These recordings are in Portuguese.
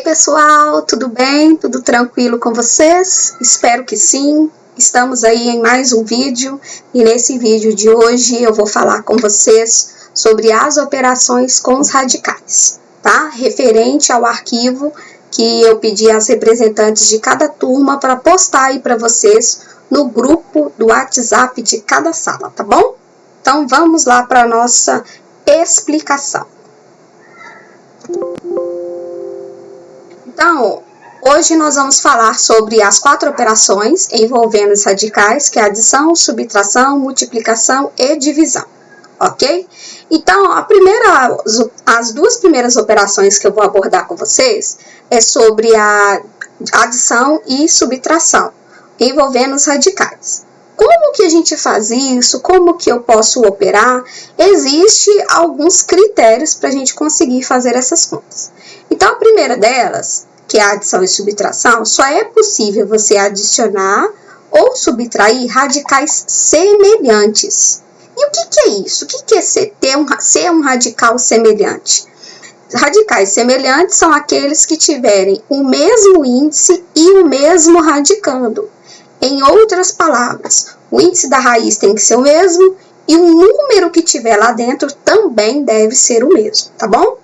pessoal, tudo bem? Tudo tranquilo com vocês? Espero que sim. Estamos aí em mais um vídeo e nesse vídeo de hoje eu vou falar com vocês sobre as operações com os radicais, tá? Referente ao arquivo que eu pedi às representantes de cada turma para postar aí para vocês no grupo do WhatsApp de cada sala, tá bom? Então vamos lá para a nossa explicação. Então, hoje nós vamos falar sobre as 4 operações envolvendo os radicais, que é adição, subtração, multiplicação e divisão, ok? Então, as 2 primeiras operações que eu vou abordar com vocês é sobre a adição e subtração, envolvendo os radicais. Como que a gente faz isso? Como que eu posso operar? Existem alguns critérios para a gente conseguir fazer essas contas. Então, a primeira delas, que é a adição e subtração, só é possível você adicionar ou subtrair radicais semelhantes. E o que é isso? O que é ser um radical semelhante? Radicais semelhantes são aqueles que tiverem o mesmo índice e o mesmo radicando. Em outras palavras, o índice da raiz tem que ser o mesmo e o número que tiver lá dentro também deve ser o mesmo, tá bom?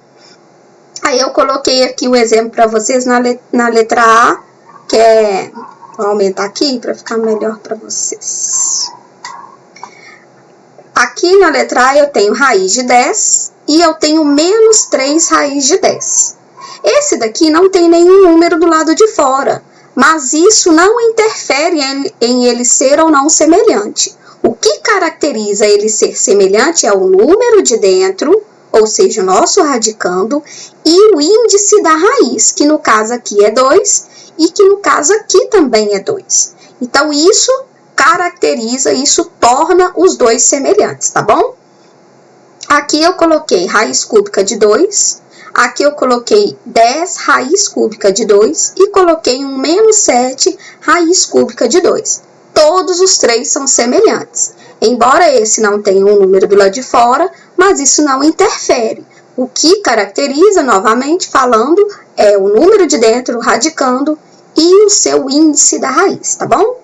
Aí eu coloquei aqui o exemplo para vocês na letra A, que é... Vou aumentar aqui para ficar melhor para vocês. Aqui na letra A eu tenho raiz de 10 e eu tenho menos 3 raiz de 10. Esse daqui não tem nenhum número do lado de fora, mas isso não interfere em ele ser ou não semelhante. O que caracteriza ele ser semelhante é o número de dentro, ou seja, o nosso radicando, e o índice da raiz, que no caso aqui é 2 e que no caso aqui também é 2. Então, isso caracteriza, isso torna os dois semelhantes, tá bom? Aqui eu coloquei raiz cúbica de 2, aqui eu coloquei 10 raiz cúbica de 2 e coloquei um menos 7 raiz cúbica de 2. Todos os 3 são semelhantes. Embora esse não tenha um número do lado de fora, mas isso não interfere. O que caracteriza, novamente falando, é o número de dentro, radicando, e o seu índice da raiz, tá bom?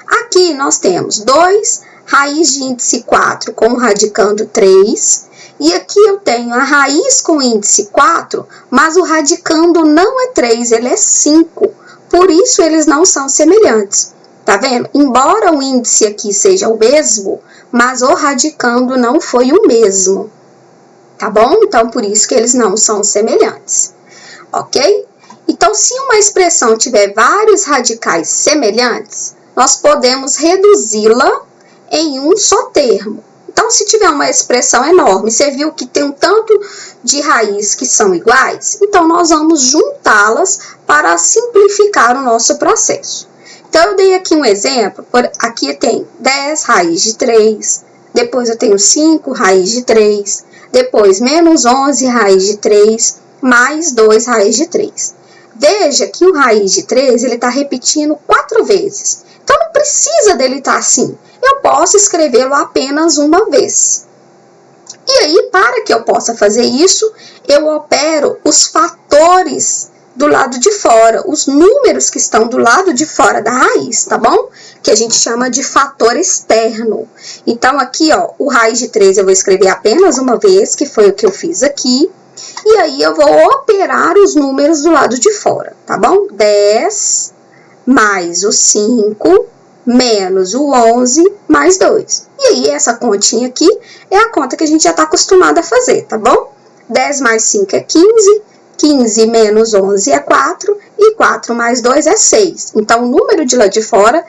Aqui nós temos 2, raiz de índice 4 com radicando 3, e aqui eu tenho a raiz com índice 4, mas o radicando não é 3, ele é 5, por isso eles não são semelhantes. Tá vendo? Embora o índice aqui seja o mesmo, mas o radicando não foi o mesmo. Tá bom? Então, por isso que eles não são semelhantes. Ok? Então, se uma expressão tiver vários radicais semelhantes, nós podemos reduzi-la em um só termo. Então, se tiver uma expressão enorme, você viu que tem um tanto de raiz que são iguais, então nós vamos juntá-las para simplificar o nosso processo. Então, eu dei aqui um exemplo, aqui tem 10 raiz de 3, depois eu tenho 5 raiz de 3, depois menos 11 raiz de 3, mais 2 raiz de 3. Veja que o raiz de 3, ele está repetindo 4 vezes. Então, não precisa dele estar assim. Eu posso escrevê-lo apenas uma vez. E aí, para que eu possa fazer isso, eu opero os fatores do lado de fora, os números que estão do lado de fora da raiz, tá bom? Que a gente chama de fator externo. Então, aqui, ó, o raiz de 3 eu vou escrever apenas uma vez, que foi o que eu fiz aqui. E aí, eu vou operar os números do lado de fora, tá bom? 10 mais o 5 menos o 11 mais 2. E aí, essa continha aqui é a conta que a gente já está acostumado a fazer, tá bom? 10 mais 5 é 15. 15 menos 11 é 4, e 4 mais 2 é 6. Então, o número de lá de fora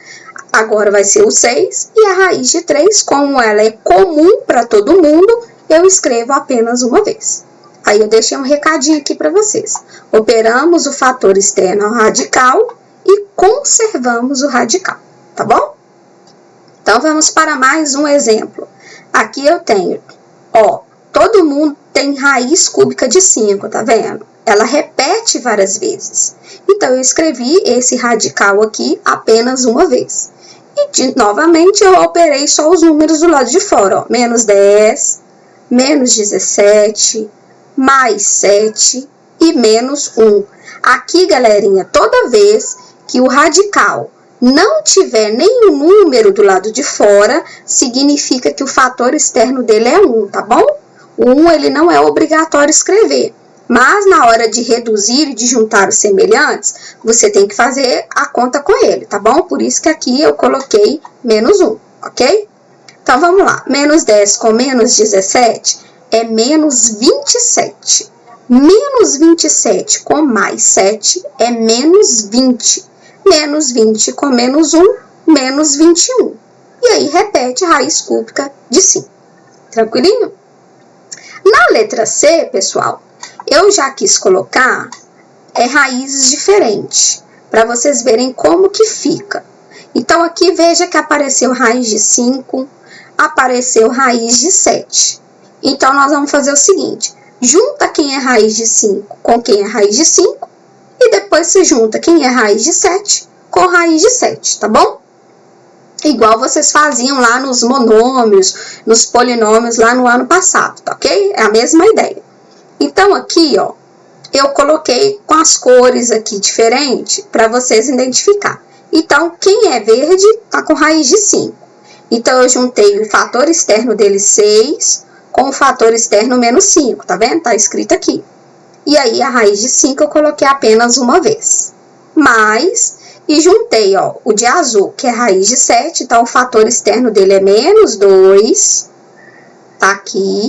agora vai ser o 6, e a raiz de 3, como ela é comum para todo mundo, eu escrevo apenas uma vez. Aí, eu deixei um recadinho aqui para vocês. Operamos o fator externo ao radical e conservamos o radical, tá bom? Então, vamos para mais um exemplo. Aqui eu tenho, ó, todo mundo tem raiz cúbica de 5, tá vendo? Ela repete várias vezes. Então, eu escrevi esse radical aqui apenas uma vez. E, novamente, eu operei só os números do lado de fora, ó. Menos 10, menos 17, mais 7 e menos 1. Aqui, galerinha, toda vez que o radical não tiver nenhum número do lado de fora, significa que o fator externo dele é 1, tá bom? O 1, ele não é obrigatório escrever. Mas, na hora de reduzir e de juntar os semelhantes, você tem que fazer a conta com ele, tá bom? Por isso que aqui eu coloquei menos 1, ok? Então, vamos lá. Menos 10 com menos 17 é menos 27. Menos 27 com mais 7 é menos 20. Menos 20 com menos 1, menos 21. E aí, repete a raiz cúbica de 5. Tranquilinho? Na letra C, pessoal, eu já quis colocar raízes diferentes, para vocês verem como que fica. Então, aqui, veja que apareceu raiz de 5, apareceu raiz de 7. Então, nós vamos fazer o seguinte, junta quem é raiz de 5 com quem é raiz de 5, e depois se junta quem é raiz de 7 com raiz de 7, tá bom? Igual vocês faziam lá nos monômios, nos polinômios lá no ano passado, tá ok? É a mesma ideia. Então, aqui, ó, eu coloquei com as cores aqui diferentes para vocês identificar. Então, quem é verde tá com raiz de 5. Então, eu juntei o fator externo dele 6 com o fator externo menos 5, tá vendo? Tá escrito aqui. E aí, a raiz de 5 eu coloquei apenas uma vez. E juntei, ó, o de azul, que é raiz de 7, então o fator externo dele é menos 2, tá aqui.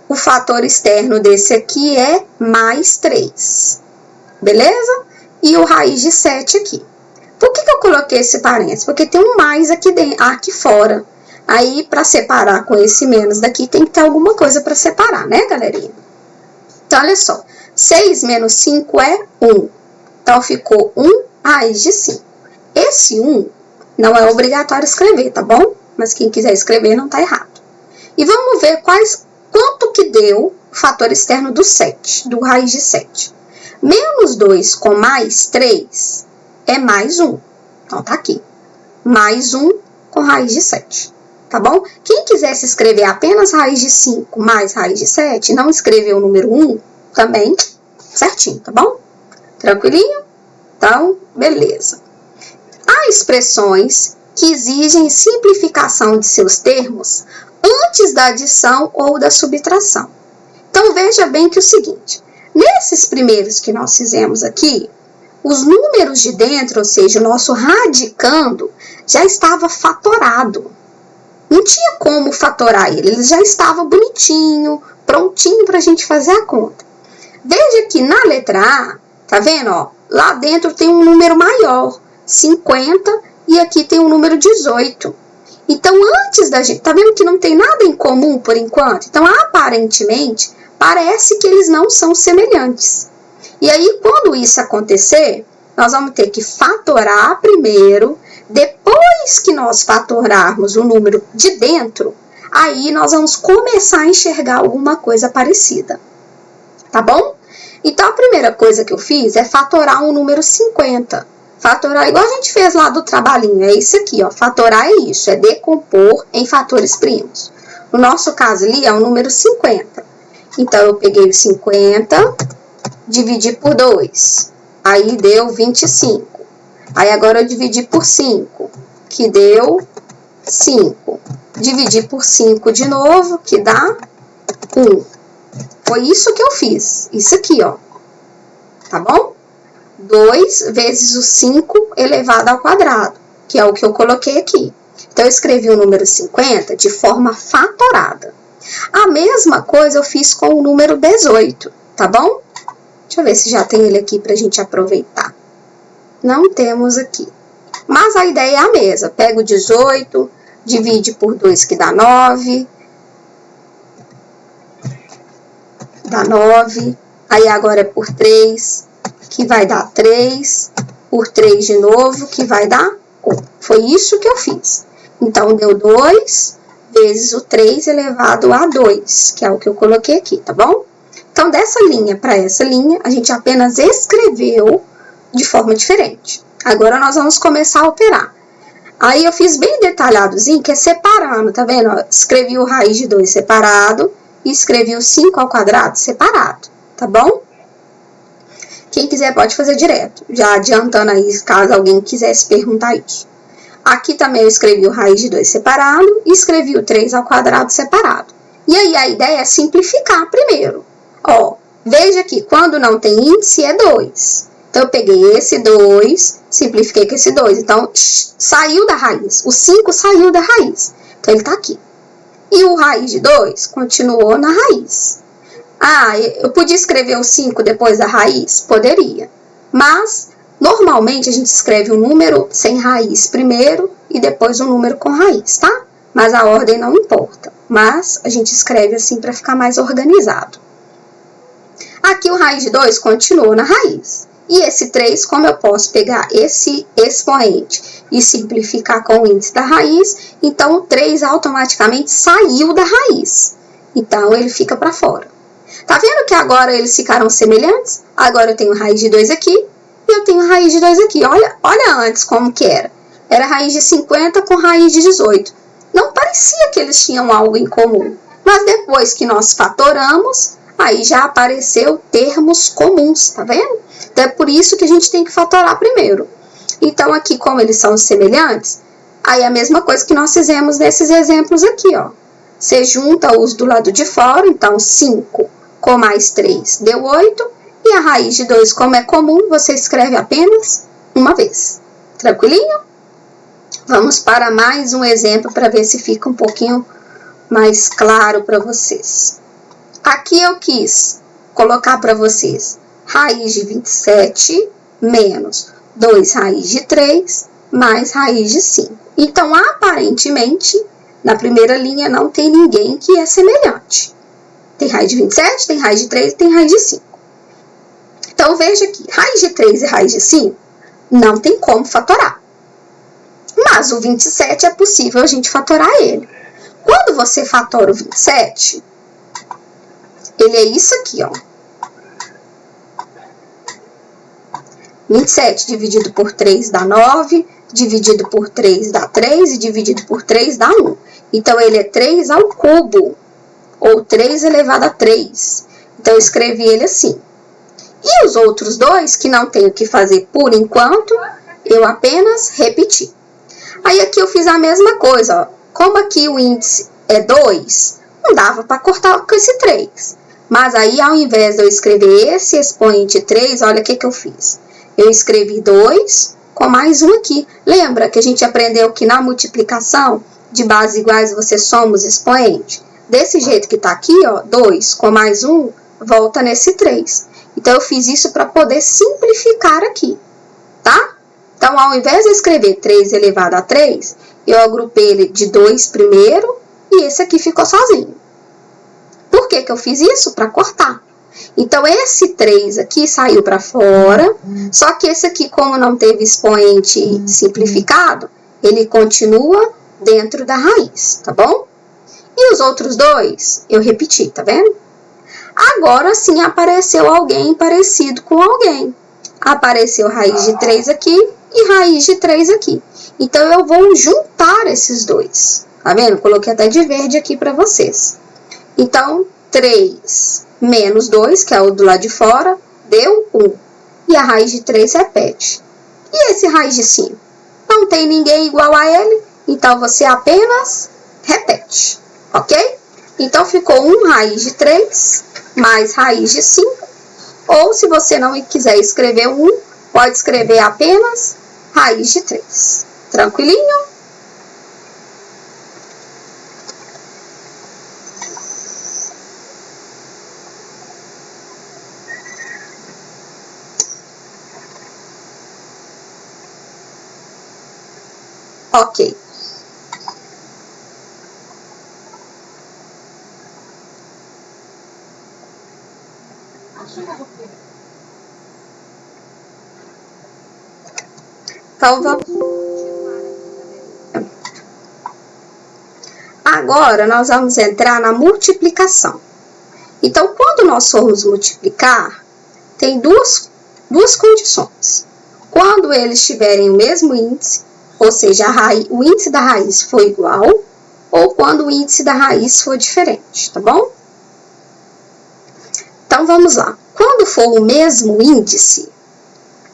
O fator externo desse aqui é mais 3, beleza? E o raiz de 7 aqui. Por que eu coloquei esse parênteses? Porque tem um mais aqui, aqui fora. Aí, para separar com esse menos daqui, tem que ter alguma coisa para separar, né, galerinha? Então, olha só. 6 menos 5 é 1. Então, ficou 1 raiz de 5. Esse 1 não é obrigatório escrever, tá bom? Mas quem quiser escrever não tá errado. E vamos ver quanto que deu o fator externo do 7, do raiz de 7. Menos 2 com mais 3 é mais 1. Então, tá aqui. Mais 1 com raiz de 7. Tá bom? Quem quisesse escrever apenas raiz de 5 mais raiz de 7, não escrever o número 1, também certinho, tá bom? Tranquilinho? Então, beleza. Há expressões que exigem simplificação de seus termos antes da adição ou da subtração. Então, veja bem que é o seguinte, nesses primeiros que nós fizemos aqui, os números de dentro, ou seja, o nosso radicando, já estava fatorado. Não tinha como fatorar ele já estava bonitinho, prontinho para a gente fazer a conta. Veja que na letra A, tá vendo, ó? Lá dentro tem um número maior, 50, e aqui tem um número 18. Então, antes da gente... Tá vendo que não tem nada em comum por enquanto? Então, aparentemente, parece que eles não são semelhantes. E aí, quando isso acontecer, nós vamos ter que fatorar primeiro. Depois que nós fatorarmos o número de dentro, aí nós vamos começar a enxergar alguma coisa parecida. Tá bom? Então, a primeira coisa que eu fiz é fatorar um número 50. Fatorar igual a gente fez lá do trabalhinho, é isso aqui, ó. Fatorar é isso, é decompor em fatores primos. No nosso caso ali é o número 50. Então, eu peguei o 50, dividi por 2, aí deu 25. Aí, agora eu dividi por 5, que deu 5. Dividi por 5 de novo, que dá 1. Foi isso que eu fiz, isso aqui, ó. Tá bom? 2 vezes o 5 elevado ao quadrado, que é o que eu coloquei aqui. Então, eu escrevi o número 50 de forma fatorada. A mesma coisa eu fiz com o número 18, tá bom? Deixa eu ver se já tem ele aqui pra gente aproveitar. Não temos aqui. Mas a ideia é a mesma. Pega o 18, divide por 2, que dá 9. Dá 9. Aí agora é por 3, que vai dar 3. Por 3 de novo, que vai dar 1. Foi isso que eu fiz. Então, deu 2 vezes o 3 elevado a 2, que é o que eu coloquei aqui, tá bom? Então, dessa linha para essa linha, a gente apenas escreveu de forma diferente. Agora, nós vamos começar a operar. Aí, eu fiz bem detalhadozinho, que é separando, tá vendo? Escrevi o raiz de 2 separado e escrevi o 5 ao quadrado separado, tá bom? Quem quiser pode fazer direto, já adiantando aí, caso alguém quisesse perguntar isso. Aqui também eu escrevi o raiz de 2 separado e escrevi o 3 ao quadrado separado. E aí a ideia é simplificar primeiro. Ó, veja que quando não tem índice é 2. Então eu peguei esse 2, simplifiquei com esse 2. Então saiu da raiz, o 5 saiu da raiz. Então ele está aqui. E o raiz de 2 continuou na raiz. Ah, eu podia escrever o 5 depois da raiz? Poderia. Mas, normalmente, a gente escreve um número sem raiz primeiro e depois um número com raiz, tá? Mas a ordem não importa. Mas a gente escreve assim para ficar mais organizado. Aqui o raiz de 2 continuou na raiz. E esse 3, como eu posso pegar esse expoente e simplificar com o índice da raiz, então o 3 automaticamente saiu da raiz. Então ele fica para fora. Tá vendo que agora eles ficaram semelhantes? Agora eu tenho raiz de 2 aqui e eu tenho raiz de 2 aqui. Olha antes como que era. Era raiz de 50 com raiz de 18. Não parecia que eles tinham algo em comum. Mas depois que nós fatoramos, aí já apareceu termos comuns, tá vendo? Então é por isso que a gente tem que fatorar primeiro. Então aqui, como eles são semelhantes, aí é a mesma coisa que nós fizemos nesses exemplos aqui, ó. Você junta os do lado de fora, então 5 com mais 3 deu 8. E a raiz de 2, como é comum, você escreve apenas uma vez. Tranquilinho? Vamos para mais um exemplo para ver se fica um pouquinho mais claro para vocês. Aqui eu quis colocar para vocês raiz de 27 menos 2 raiz de 3 mais raiz de 5. Então, aparentemente, na primeira linha não tem ninguém que é semelhante. Tem raiz de 27, tem raiz de 3 e tem raiz de 5. Então, veja aqui, raiz de 3 e raiz de 5 não tem como fatorar. Mas o 27 é possível a gente fatorar ele. Quando você fatora o 27, ele é isso aqui, ó. 27 dividido por 3 dá 9, dividido por 3 dá 3 e dividido por 3 dá 1. Então, ele é 3 ao cubo, ou 3 elevado a 3. Então, eu escrevi ele assim. E os outros dois, que não tenho o que fazer por enquanto, eu apenas repeti. Aí, aqui eu fiz a mesma coisa, ó. Como aqui o índice é 2, não dava para cortar com esse 3. Mas aí, ao invés de eu escrever esse expoente 3, olha o que eu fiz. Eu escrevi 2 com mais um aqui. Lembra que a gente aprendeu que na multiplicação de bases iguais você soma os expoentes? Desse jeito que está aqui, ó, 2 com mais 1, volta nesse 3. Então, eu fiz isso para poder simplificar aqui, tá? Então, ao invés de eu escrever 3 elevado a 3, eu agrupei ele de 2 primeiro e esse aqui ficou sozinho. Por que que eu fiz isso? Para cortar. Então, esse 3 aqui saiu para fora, só que esse aqui, como não teve expoente simplificado, ele continua dentro da raiz, tá bom? E os outros dois, eu repeti, tá vendo? Agora sim apareceu alguém parecido com alguém. Apareceu raiz de 3 aqui e raiz de 3 aqui. Então, eu vou juntar esses dois. Tá vendo? Coloquei até de verde aqui para vocês. Então, 3 menos 2, que é o do lado de fora, deu 1. E a raiz de 3 repete. E esse raiz de 5? Não tem ninguém igual a ele, então você apenas repete. Ok? Então, ficou 1 raiz de 3 mais raiz de 5. Ou, se você não quiser escrever 1, pode escrever apenas raiz de 3. Tranquilinho? Ok. Então, vamos agora, nós vamos entrar na multiplicação. Então, quando nós formos multiplicar, tem duas condições. Quando eles tiverem o mesmo índice, ou seja, o índice da raiz for igual, ou quando o índice da raiz for diferente, tá bom? Então, vamos lá. Quando for o mesmo índice,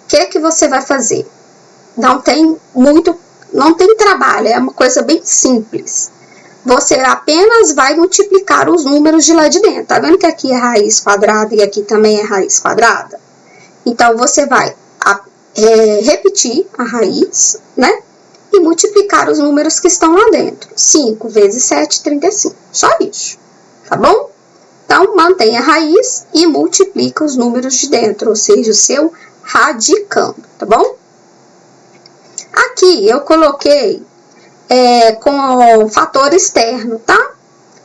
que você vai fazer? Não tem trabalho, é uma coisa bem simples. Você apenas vai multiplicar os números de lá de dentro. Tá vendo que aqui é raiz quadrada e aqui também é raiz quadrada? Então, você vai repetir a raiz, né? E multiplicar os números que estão lá dentro. 5 vezes 7, 35. Só isso, tá bom? Então, mantém a raiz e multiplica os números de dentro, ou seja, o seu radicando, tá bom? Aqui eu coloquei com o fator externo, tá?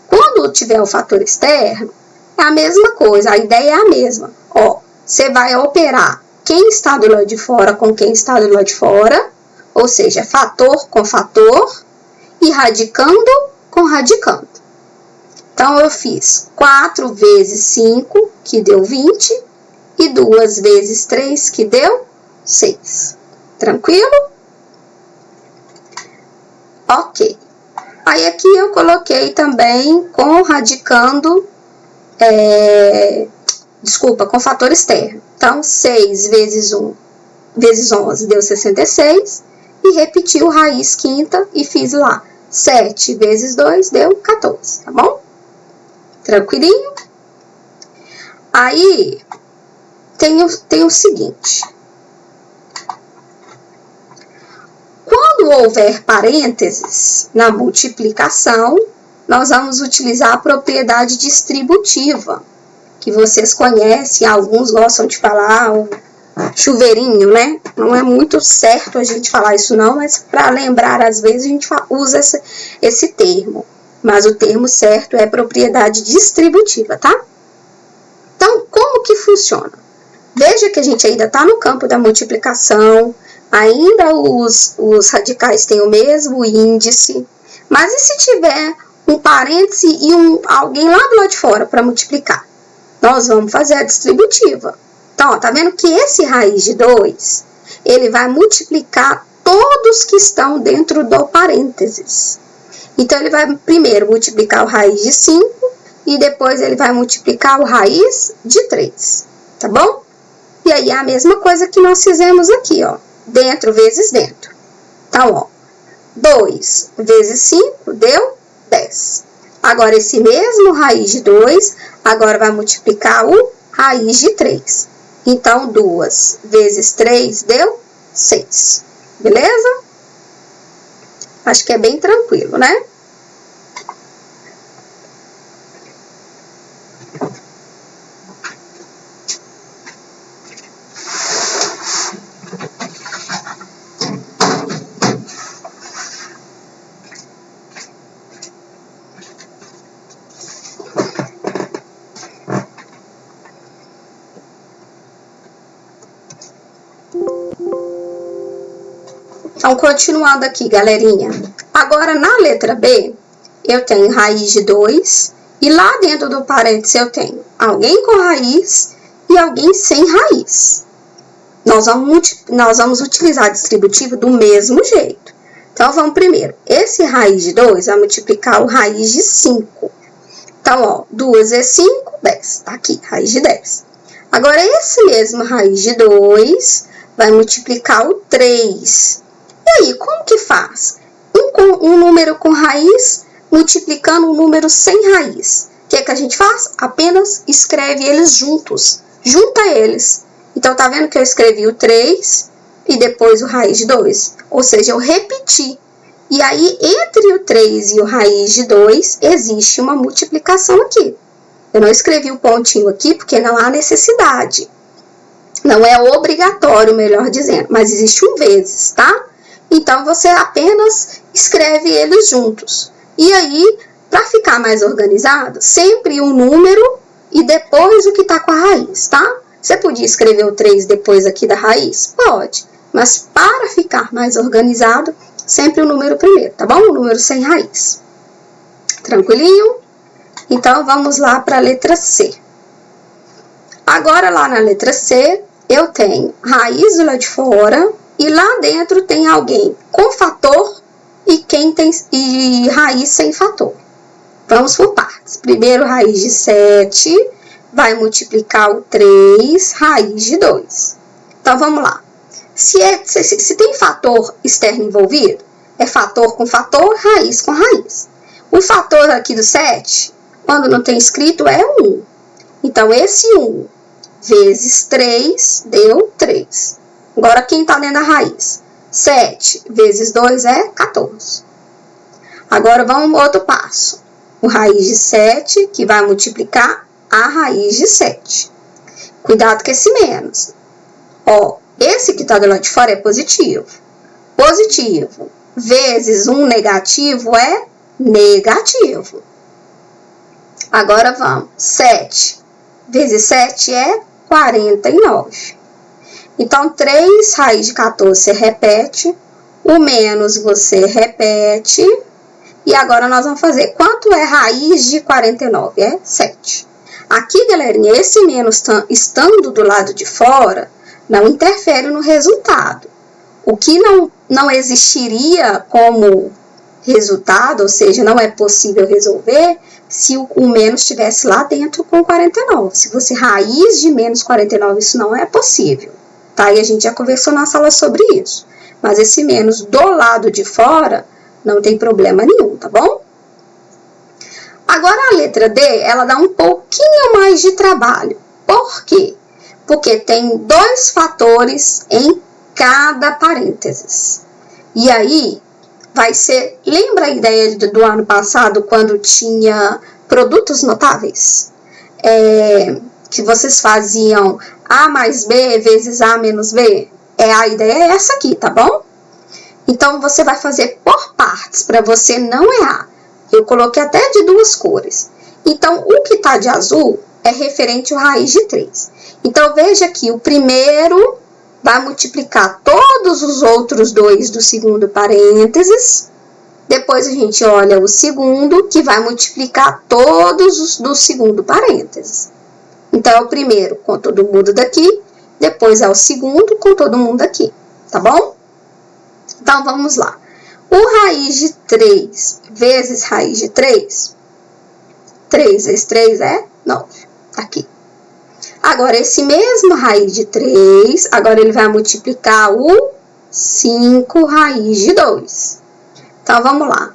Quando tiver o fator externo, é a mesma coisa, a ideia é a mesma. Ó, você vai operar quem está do lado de fora com quem está do lado de fora, ou seja, fator com fator e radicando com radicando. Então, eu fiz 4 vezes 5, que deu 20, e 2 vezes 3, que deu 6. Tranquilo? Ok. Aí, aqui eu coloquei também com radicando, com fator externo. Então, 6 vezes 1 vezes 11 deu 66, e repeti o raiz quinta e fiz lá 7 vezes 2 deu 14, tá bom? Tranquilinho? Aí, tem o seguinte. Quando houver parênteses na multiplicação, nós vamos utilizar a propriedade distributiva, que vocês conhecem, alguns gostam de falar o chuveirinho, né? Não é muito certo a gente falar isso não, mas para lembrar, às vezes a gente usa esse termo. Mas o termo certo é propriedade distributiva, tá? Então, como que funciona? Veja que a gente ainda está no campo da multiplicação, ainda os radicais têm o mesmo índice, mas e se tiver um parêntese e alguém lá do lado de fora para multiplicar? Nós vamos fazer a distributiva. Então, ó, tá vendo que esse raiz de 2, ele vai multiplicar todos que estão dentro do parênteses. Então, ele vai primeiro multiplicar o raiz de 5 e depois ele vai multiplicar o raiz de 3, tá bom? E aí, é a mesma coisa que nós fizemos aqui, ó, dentro vezes dentro. Então, ó, 2 vezes 5 deu 10. Agora, esse mesmo raiz de 2, agora vai multiplicar o raiz de 3. Então, 2 vezes 3 deu 6. Beleza? Acho que é bem tranquilo, né? Então, continuando aqui, galerinha. Agora, na letra B, eu tenho raiz de 2. E lá dentro do parênteses eu tenho alguém com raiz e alguém sem raiz. Nós vamos utilizar a distributiva do mesmo jeito. Então, vamos primeiro. Esse raiz de 2 vai multiplicar o raiz de 5. Então, ó, 2 vezes 5, 10. Tá aqui, raiz de 10. Agora, esse mesmo raiz de 2 vai multiplicar o 3. E aí, como que faz? Um número com raiz multiplicando um número sem raiz. O que é que a gente faz? Apenas escreve eles juntos. Junta eles. Então, tá vendo que eu escrevi o 3 e depois o raiz de 2? Ou seja, eu repeti. E aí, entre o 3 e o raiz de 2, existe uma multiplicação aqui. Eu não escrevi o pontinho aqui porque não há necessidade. Não é obrigatório, melhor dizendo, mas existe um vezes, tá? Então, você apenas escreve eles juntos. E aí, para ficar mais organizado, sempre um número e depois o que está com a raiz, tá? Você podia escrever o 3 depois aqui da raiz? Pode. Mas para ficar mais organizado, sempre o número primeiro, tá bom? O número sem raiz. Tranquilinho? Então, vamos lá para a letra C. Agora, lá na letra C, eu tenho raiz do lado de fora. E lá dentro tem alguém com fator e raiz sem fator. Vamos por partes. Primeiro, raiz de 7 vai multiplicar o 3, raiz de 2. Então, vamos lá. Se tem fator externo envolvido, é fator com fator, raiz com raiz. O fator aqui do 7, quando não tem escrito, é 1. Então, esse 1 vezes 3 deu 3. Agora, quem está dentro da raiz? 7 vezes 2 é 14. Agora, vamos outro passo. O raiz de 7, que vai multiplicar a raiz de 7. Cuidado com esse menos. Ó, esse que está do lado de fora é positivo. Positivo vezes um negativo é negativo. Agora vamos. 7 vezes 7 é 49. Então, 3 raiz de 14 você repete. O menos você repete. E agora nós vamos fazer. Quanto é raiz de 49? É 7. Aqui, galerinha, esse menos estando do lado de fora, não interfere no resultado. O que não existiria como resultado, ou seja, não é possível resolver, se o menos estivesse lá dentro com 49. Se fosse raiz de menos 49, isso não é possível. Tá? E a gente já conversou na sala sobre isso. Mas esse menos do lado de fora não tem problema nenhum, tá bom? Agora, a letra D, ela dá um pouquinho mais de trabalho. Por quê? Porque tem 2 fatores em cada parênteses. E aí, vai ser... Lembra a ideia do ano passado, quando tinha produtos notáveis? Que vocês faziam A mais B vezes A menos B? A ideia é essa aqui, tá bom? Então, você vai fazer por partes, para você não errar. Eu coloquei até de 2 cores. Então, o que está de azul é referente ao raiz de 3. Então, veja que o primeiro vai multiplicar todos os outros 2 do segundo parênteses. Depois, a gente olha o segundo, que vai multiplicar todos os do segundo parênteses. Então, é o primeiro com todo mundo daqui. Depois, é o segundo com todo mundo aqui. Tá bom? Então, vamos lá. O raiz de 3 vezes raiz de 3, 3 vezes 3 é 9. Aqui. Agora, esse mesmo raiz de 3, agora ele vai multiplicar o 5 raiz de 2. Então, vamos lá.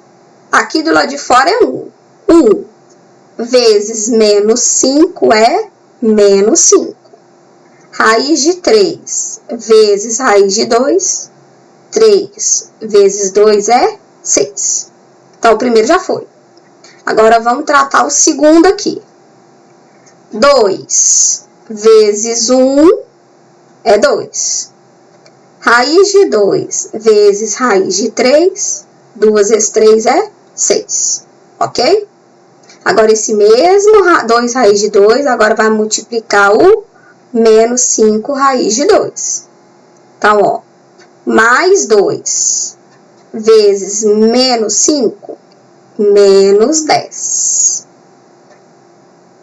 Aqui do lado de fora é 1. 1 vezes menos 5 é menos 5. Raiz de 3 vezes raiz de 2, 3 vezes 2 é 6. Então, o primeiro já foi. Agora, vamos tratar o segundo aqui. 2 vezes 1 é 2. Raiz de 2 vezes raiz de 3, 2 vezes 3 é 6. Ok? Agora, esse mesmo 2 raiz de 2, agora vai multiplicar o menos 5 raiz de 2. Então, ó, mais 2 vezes menos 5, menos 10.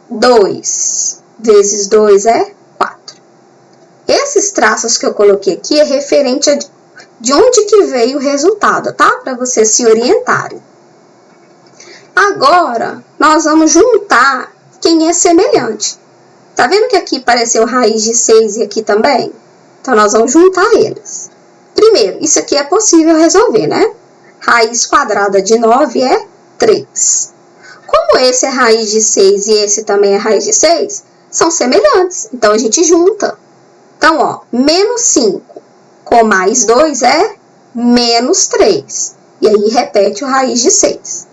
2 vezes 2 é 4. Esses traços que eu coloquei aqui é referente a de onde que veio o resultado, tá? Para vocês se orientarem. Agora, nós vamos juntar quem é semelhante. Tá vendo que aqui apareceu raiz de 6 e aqui também? Então, nós vamos juntar eles. Primeiro, isso aqui é possível resolver, né? Raiz quadrada de 9 é 3. Como esse é raiz de 6 e esse também é raiz de 6, são semelhantes. Então, a gente junta. Então, ó, menos 5 com mais 2 é menos 3. E aí, repete o raiz de 6.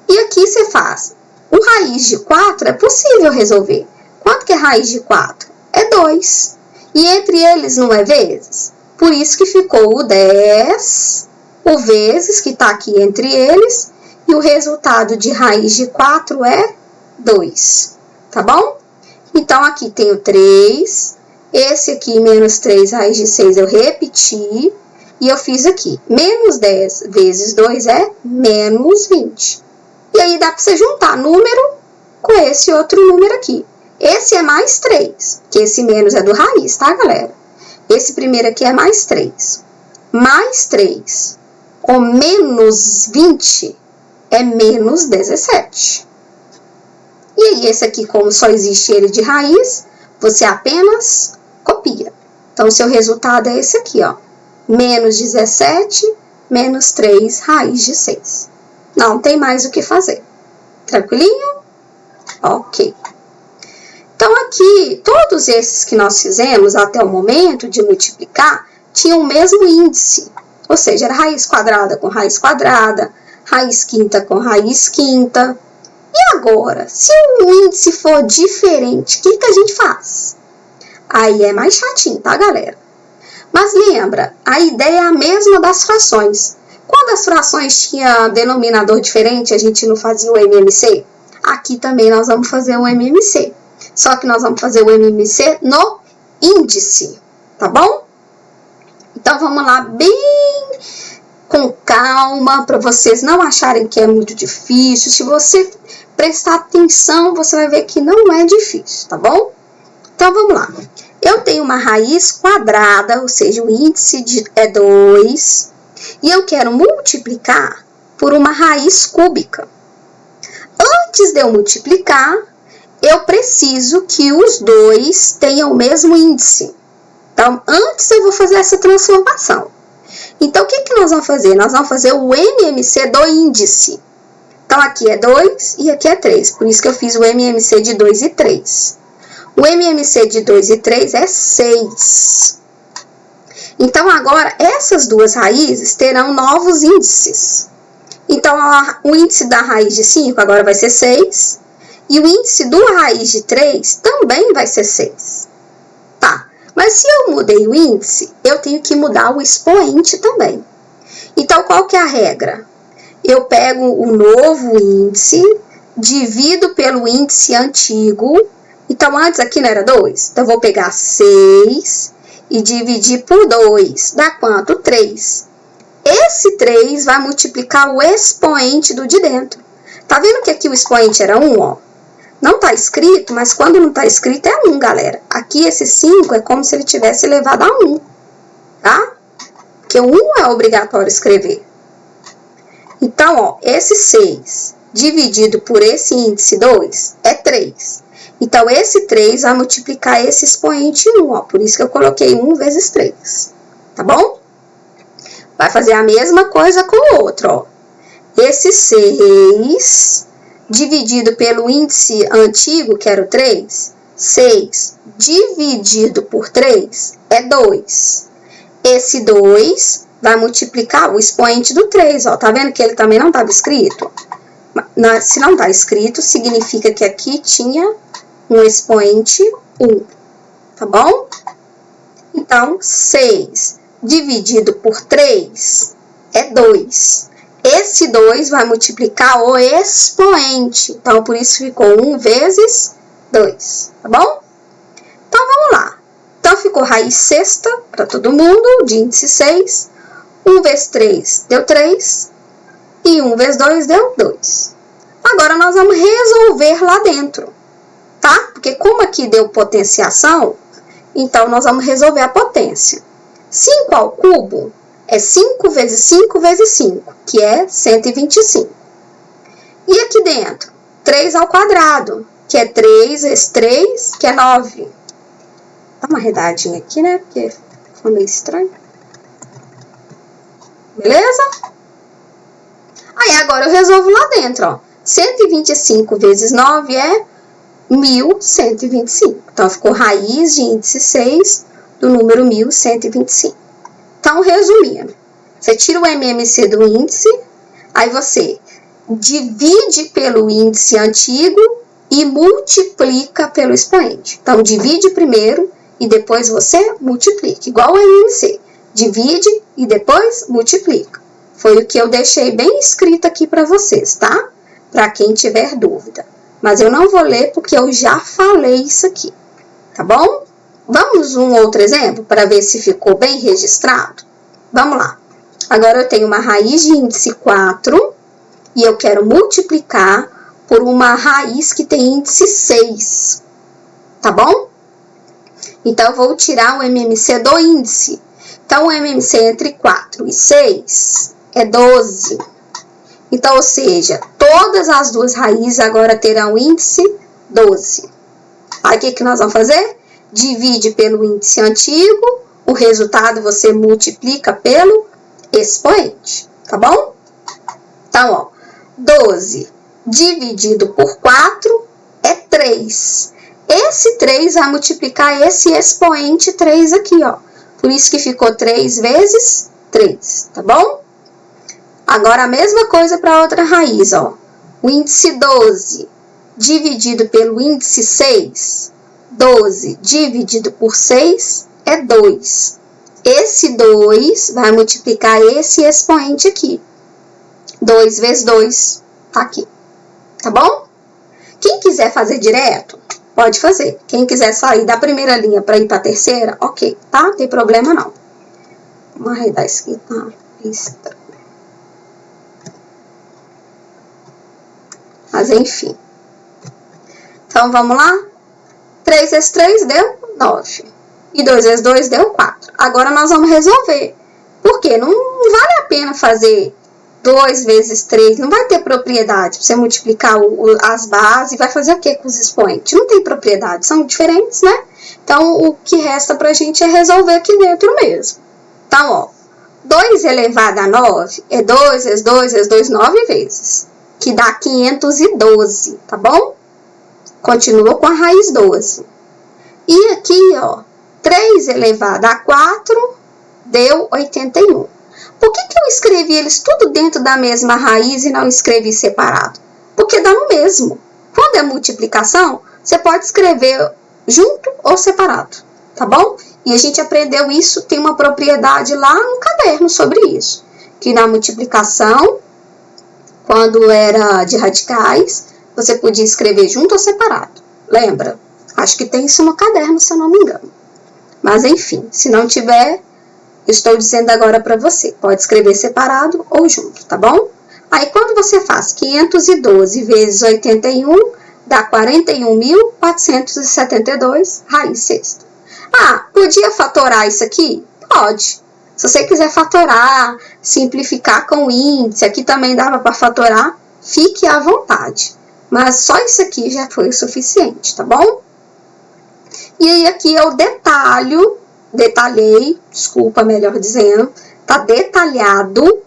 E aqui você faz. O raiz de 4 é possível resolver. Quanto que é raiz de 4? É 2. E entre eles não é vezes? Por isso que ficou o 10, o vezes, que está aqui entre eles, e o resultado de raiz de 4 é 2. Tá bom? Então, aqui tem o 3, esse aqui, menos 3 raiz de 6, eu repeti, e eu fiz aqui, menos 10 vezes 2 é menos 20. E aí, dá para você juntar número com esse outro número aqui. Esse é mais 3, que esse menos é do raiz, tá, galera? Esse primeiro aqui é mais 3. Mais 3 com menos 20 é menos 17. E aí, esse aqui, como só existe ele de raiz, você apenas copia. Então, o seu resultado é esse aqui, ó. Menos 17, menos 3 raiz de 6. Não tem mais o que fazer. Tranquilinho? Ok. Então, aqui, todos esses que nós fizemos até o momento de multiplicar, tinham o mesmo índice. Ou seja, era raiz quadrada com raiz quadrada, raiz quinta com raiz quinta. E agora, se o índice for diferente, o que a gente faz? Aí é mais chatinho, tá, galera? Mas lembra, a ideia é a mesma das frações. Quando as frações tinham denominador diferente, a gente não fazia o MMC? Aqui também nós vamos fazer o MMC. Só que nós vamos fazer o MMC no índice, tá bom? Então, vamos lá bem com calma, para vocês não acharem que é muito difícil. Se você prestar atenção, você vai ver que não é difícil, tá bom? Então, vamos lá. Eu tenho uma raiz quadrada, ou seja, o índice é 2, e eu quero multiplicar por uma raiz cúbica. Antes de eu multiplicar, eu preciso que os dois tenham o mesmo índice. Então, antes eu vou fazer essa transformação. Então, o que nós vamos fazer? Nós vamos fazer o MMC do índice. Então, aqui é 2 e aqui é 3. Por isso que eu fiz o MMC de 2 e 3. O MMC de 2 e 3 é 6. Então, agora, essas duas raízes terão novos índices. Então, o índice da raiz de 5 agora vai ser 6. E o índice do raiz de 3 também vai ser 6. Tá, mas se eu mudei o índice, eu tenho que mudar o expoente também. Então, qual que é a regra? Eu pego o novo índice, divido pelo índice antigo. Então, antes aqui não era 2? Então, eu vou pegar 6 e dividir por 2. Dá quanto? 3. Esse 3 vai multiplicar o expoente do de dentro. Tá vendo que aqui o expoente era 1, ó? Não tá escrito, mas quando não tá escrito é 1, galera. Aqui esse 5 é como se ele tivesse levado a 1, tá? Porque o 1 é obrigatório escrever. Então, ó, esse 6 dividido por esse índice 2 é 3. Então, esse 3 vai multiplicar esse expoente 1, ó. Por isso que eu coloquei 1 vezes 3, tá bom? Vai fazer a mesma coisa com o outro, ó. Esse 6 dividido pelo índice antigo, que era o 3, 6 dividido por 3 é 2. Esse 2 vai multiplicar o expoente do 3, ó. Tá vendo que ele também não estava escrito? Se não está escrito, significa que aqui tinha um expoente 1, tá bom? Então, 6 dividido por 3 é 2. Esse 2 vai multiplicar o expoente. Então, por isso ficou 1 vezes 2, tá bom? Então, vamos lá. Então, ficou raiz sexta para todo mundo, de índice 6. 1 vezes 3 deu 3. E 1 vezes 2 deu 2. Agora, nós vamos resolver lá dentro, tá? Porque como aqui deu potenciação, então, nós vamos resolver a potência. 5 ao cubo é 5 vezes 5 vezes 5, que é 125. E aqui dentro, 3 ao quadrado, que é 3 vezes 3, que é 9. Dá uma arredadinha aqui, né? Porque ficou meio estranho. Beleza? Aí, agora eu resolvo lá dentro, ó. 125 vezes 9 é 1125. Então, ficou raiz de índice 6 do número 1125. Então, resumindo, você tira o MMC do índice, aí você divide pelo índice antigo e multiplica pelo expoente. Então, divide primeiro e depois você multiplica, igual o MMC. Divide e depois multiplica. Foi o que eu deixei bem escrito aqui para vocês, tá? Para quem tiver dúvida. Mas eu não vou ler porque eu já falei isso aqui, tá bom? Vamos um outro exemplo para ver se ficou bem registrado? Vamos lá. Agora eu tenho uma raiz de índice 4 e eu quero multiplicar por uma raiz que tem índice 6, tá bom? Então, eu vou tirar o MMC do índice. Então, o MMC entre 4 e 6 é 12. Então, ou seja, todas as duas raízes agora terão índice 12. Aí, o que nós vamos fazer? Divide pelo índice antigo, O resultado você multiplica pelo expoente, tá bom? Então, ó, 12 dividido por 4 é 3. Esse 3 vai multiplicar esse expoente 3 aqui, ó. Por isso que ficou 3 vezes 3, tá bom? Agora, a mesma coisa para outra raiz, ó. O índice 12 dividido pelo índice 6, 12 dividido por 6 é 2. Esse 2 vai multiplicar esse expoente aqui. 2 vezes 2 tá aqui, tá bom? Quem quiser fazer direto, pode fazer. Quem quiser sair da primeira linha para ir para a terceira, ok, tá? Não tem problema não. Vamos arredar isso aqui, tá? Extra. Mas enfim. Então, vamos lá? 3 vezes 3 deu 9. E 2 vezes 2 deu 4. Agora, nós vamos resolver. Por quê? Não vale a pena fazer 2 vezes 3. Não vai ter propriedade. Você multiplicar as bases e vai fazer o quê com os expoentes? Não tem propriedade. São diferentes, né? Então, o que resta pra gente é resolver aqui dentro mesmo. Então, ó. 2 elevado a 9 é 2 vezes 2 vezes 2, 9 vezes. Que dá 512, tá bom? Continua com a raiz 12. E aqui, ó, 3 elevado a 4 deu 81. Por que eu escrevi eles tudo dentro da mesma raiz e não escrevi separado? Porque dá no mesmo. Quando é multiplicação, você pode escrever junto ou separado, tá bom? E a gente aprendeu isso, tem uma propriedade lá no caderno sobre isso. Que na multiplicação, quando era de radicais, você podia escrever junto ou separado. Lembra? Acho que tem isso no caderno, se eu não me engano. Mas, enfim, se não tiver, estou dizendo agora para você. Pode escrever separado ou junto, tá bom? Aí, quando você faz 512 vezes 81, dá 41.472, raiz sexta. Ah, podia fatorar isso aqui? Pode. Se você quiser fatorar, simplificar com índice, aqui também dava para fatorar, fique à vontade. Mas só isso aqui já foi o suficiente, tá bom? E aí aqui eu detalhei, desculpa, melhor dizendo, tá detalhado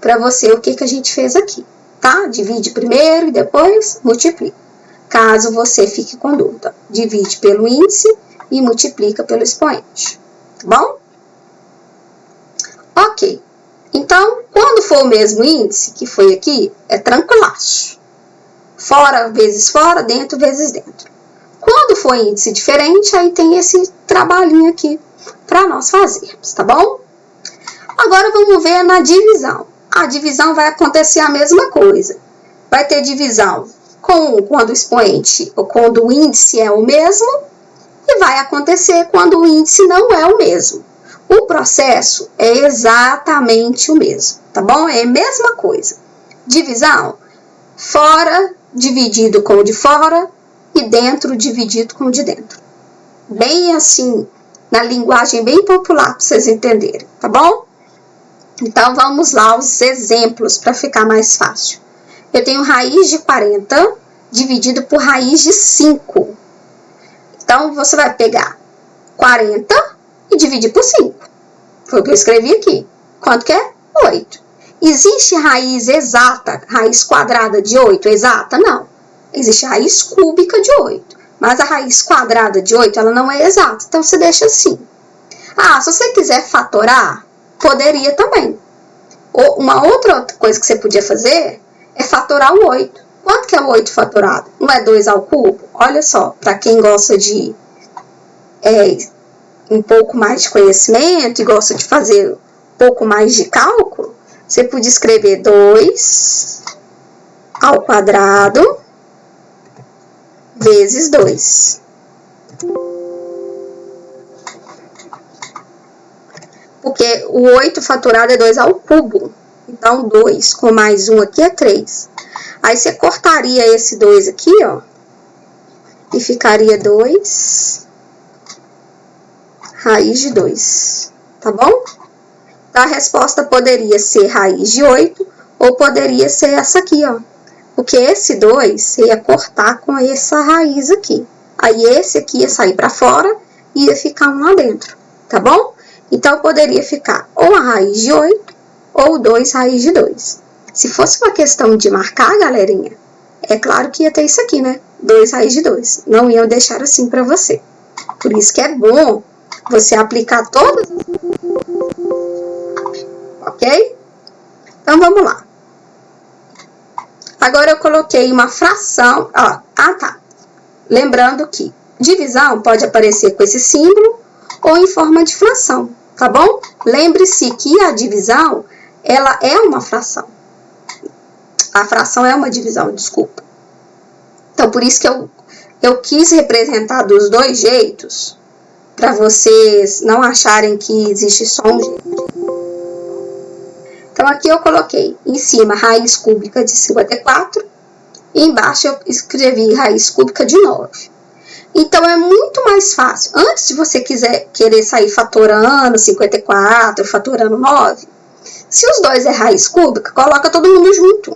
para você o que a gente fez aqui, tá? Divide primeiro e depois multiplica. Caso você fique com dúvida, divide pelo índice e multiplica pelo expoente, tá bom? Ok, então, quando for o mesmo índice, que foi aqui, é tranquilaço. Fora vezes fora, dentro vezes dentro. Quando for índice diferente, aí tem esse trabalhinho aqui para nós fazermos, tá bom? Agora vamos ver na divisão. A divisão vai acontecer a mesma coisa. Vai ter divisão quando o expoente ou quando o índice é o mesmo e vai acontecer quando o índice não é o mesmo. O processo é exatamente o mesmo, tá bom? É a mesma coisa. Divisão, fora dividido com o de fora e dentro dividido com o de dentro. Bem assim, na linguagem bem popular, para vocês entenderem, tá bom? Então, vamos lá aos exemplos para ficar mais fácil. Eu tenho raiz de 40 dividido por raiz de 5. Então, você vai pegar 40 e dividir por 5. Foi o que eu escrevi aqui. Quanto que é? 8. Existe raiz exata, raiz quadrada de 8 exata? Não. Existe raiz cúbica de 8. Mas a raiz quadrada de 8, ela não é exata. Então, você deixa assim. Ah, se você quiser fatorar, poderia também. Ou uma outra coisa que você podia fazer é fatorar o 8. Quanto que é o 8 fatorado? Não é 2 ao cubo? Olha só, para quem gosta de um pouco mais de conhecimento e gosta de fazer um pouco mais de cálculo, você podia escrever 2 ao quadrado vezes 2. Porque o 8 fatorado é 2 ao cubo. Então, 2 com mais 1 aqui é 3. Aí, você cortaria esse 2 aqui, ó. E ficaria 2 raiz de 2. Tá bom? Então, a resposta poderia ser raiz de 8 ou poderia ser essa aqui, ó. Porque esse 2 você ia cortar com essa raiz aqui. Aí, esse aqui ia sair para fora e ia ficar um lá dentro. Tá bom? Então, poderia ficar ou a raiz de 8 ou 2 raiz de 2. Se fosse uma questão de marcar, galerinha, é claro que ia ter isso aqui, né? 2 raiz de 2. Não iam deixar assim para você. Por isso que é bom você aplicar todas. Ok? Então, vamos lá. Agora, eu coloquei uma fração. Ó, tá. Lembrando que divisão pode aparecer com esse símbolo ou em forma de fração, tá bom? Lembre-se que a divisão, ela é uma fração. A fração é uma divisão, desculpa. Então, por isso que eu quis representar dos dois jeitos, para vocês não acharem que existe só um jeito. Então, aqui eu coloquei em cima raiz cúbica de 54 e embaixo eu escrevi raiz cúbica de 9. Então, é muito mais fácil. Antes de você querer sair fatorando 54, fatorando 9, se os dois é raiz cúbica, coloca todo mundo junto,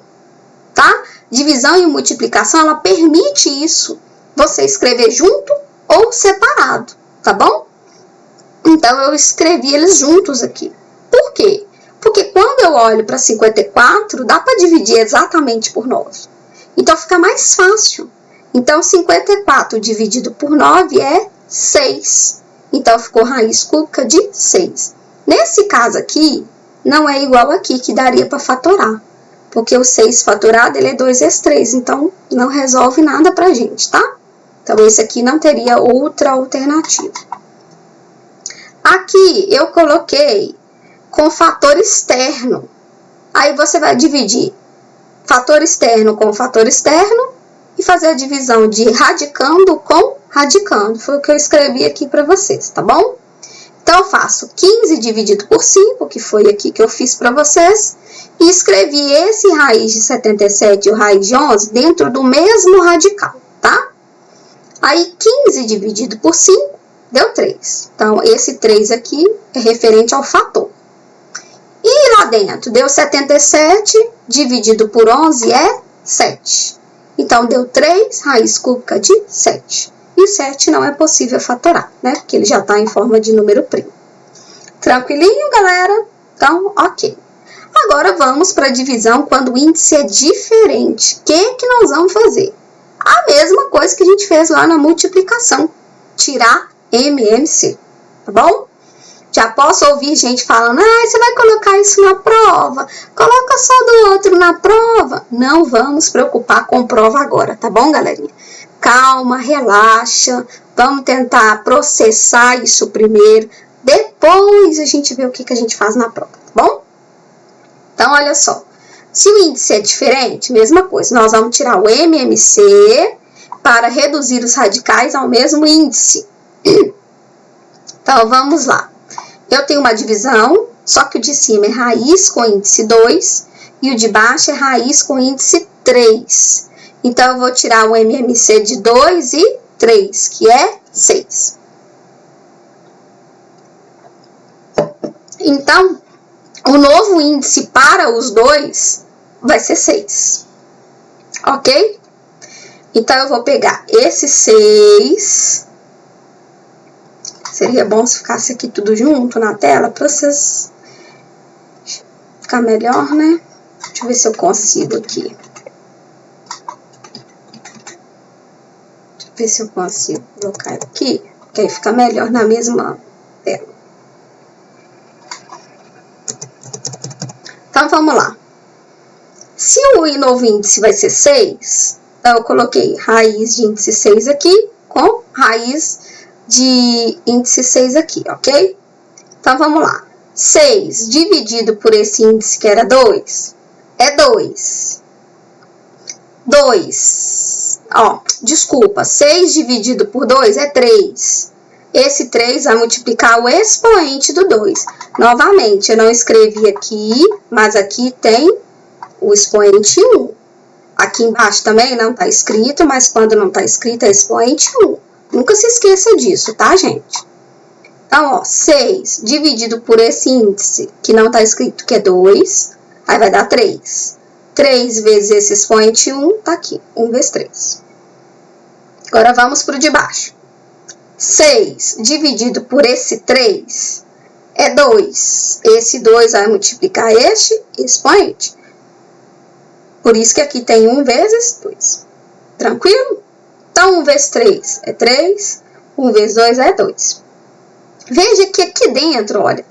tá? Divisão e multiplicação, ela permite isso, você escrever junto ou separado, tá bom? Então, eu escrevi eles juntos aqui. Por quê? Porque quando eu olho para 54, dá para dividir exatamente por 9. Então, fica mais fácil. Então, 54 dividido por 9 é 6. Então, ficou raiz cúbica de 6. Nesse caso aqui, não é igual aqui, que daria para fatorar. Porque o 6 fatorado, ele é 2 vezes 3. Então, não resolve nada pra gente, tá? Então, esse aqui não teria outra alternativa. Aqui, eu coloquei com fator externo. Aí, você vai dividir fator externo com fator externo e fazer a divisão de radicando com radicando. Foi o que eu escrevi aqui para vocês, tá bom? Então, eu faço 15 dividido por 5, que foi aqui que eu fiz para vocês, e escrevi esse raiz de 77 e o raiz de 11 dentro do mesmo radical, tá? Aí, 15 dividido por 5 deu 3. Então, esse 3 aqui é referente ao fator. E lá dentro, deu 77 dividido por 11 é 7. Então, deu 3 raiz cúbica de 7. E 7 não é possível fatorar, né? Porque ele já está em forma de número primo. Tranquilinho, galera? Então, ok. Agora, vamos para a divisão quando o índice é diferente. O que nós vamos fazer? A mesma coisa que a gente fez lá na multiplicação. Tirar MMC, tá bom? Já posso ouvir gente falando, você vai colocar isso na prova? Coloca só do outro na prova. Não vamos preocupar com prova agora, tá bom, galerinha? Calma, relaxa, vamos tentar processar isso primeiro, depois a gente vê o que a gente faz na prova, tá bom? Então, olha só, se o índice é diferente, mesma coisa, nós vamos tirar o MMC para reduzir os radicais ao mesmo índice. Então, vamos lá. Eu tenho uma divisão, só que o de cima é raiz com índice 2 e o de baixo é raiz com índice 3. Então, eu vou tirar o MMC de 2 e 3, que é 6. Então, o novo índice para os dois vai ser 6. Ok? Então, eu vou pegar esse 6. Seria bom se ficasse aqui tudo junto na tela, para vocês ficar melhor, né? Deixa eu ver se eu consigo aqui. Deixa eu ver se eu consigo colocar aqui, que aí fica melhor na mesma tela. Então, vamos lá. Se o novo índice vai ser 6, então eu coloquei raiz de índice 6 aqui com raiz de índice 6 aqui, ok? Então, vamos lá. 6 dividido por esse índice que era 2, é 2. 2, desculpa, 6 dividido por 2 é 3. Esse 3 vai multiplicar o expoente do 2. Novamente, eu não escrevi aqui, mas aqui tem o expoente 1. Aqui embaixo também não está escrito, mas quando não está escrito é expoente 1. Nunca se esqueça disso, tá, gente? Então, 6 dividido por esse índice, que não está escrito, que é 2, aí vai dar 3. 3 vezes esse expoente 1, tá aqui, 1 vezes 3. Agora, vamos para o de baixo. 6 dividido por esse 3 é 2. Esse 2 vai multiplicar este expoente. Por isso que aqui tem 1 vezes 2. Tranquilo? Então, 1 vezes 3 é 3. 1 vezes 2 é 2. Veja que aqui dentro, olha,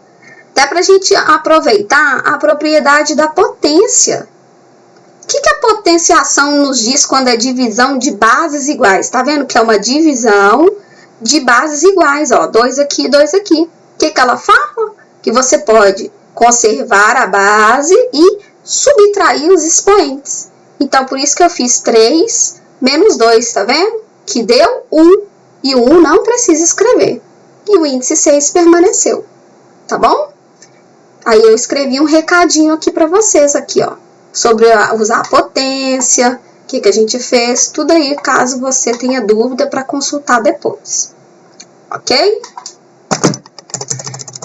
dá para a gente aproveitar a propriedade da potência. O que a potenciação nos diz quando é divisão de bases iguais? Tá vendo que é uma divisão de bases iguais, ó, 2 aqui, 2 aqui. O que ela fala? Que você pode conservar a base e subtrair os expoentes. Então, por isso que eu fiz 3 menos 2, tá vendo? Que deu 1. E o 1 não precisa escrever. E o índice 6 permaneceu, tá bom? Aí eu escrevi um recadinho aqui para vocês, aqui, ó, sobre usar a potência, o que a gente fez, tudo aí, caso você tenha dúvida para consultar depois, ok?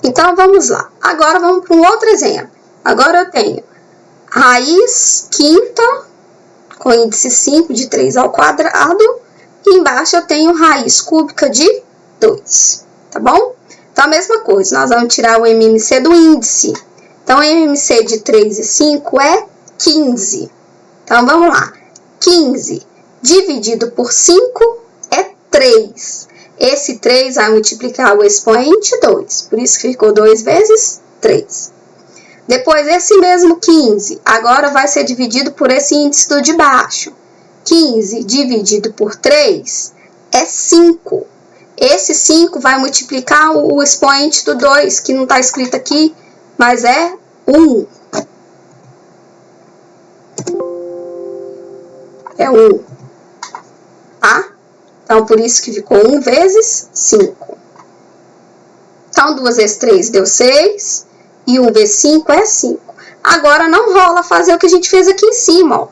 Então, vamos lá. Agora, vamos para um outro exemplo. Agora, eu tenho raiz quinta, com índice 5 de 3 ao quadrado, e embaixo eu tenho raiz cúbica de 2, tá bom? Então, a mesma coisa, nós vamos tirar o MMC do índice. Então, o MMC de 3 e 5 é 15. Então, vamos lá. 15 dividido por 5 é 3. Esse 3 vai multiplicar o expoente 2. Por isso que ficou 2 vezes 3. Depois, esse mesmo 15, agora vai ser dividido por esse índice do de baixo. 15 dividido por 3 é 5. Esse 5 vai multiplicar o expoente do 2, que não está escrito aqui, mas é 1. É 1. Tá? Então, por isso que ficou 1 vezes 5. Então, 2 vezes 3 deu 6. E 1 vezes 5 é 5. Agora, não rola fazer o que a gente fez aqui em cima, ó.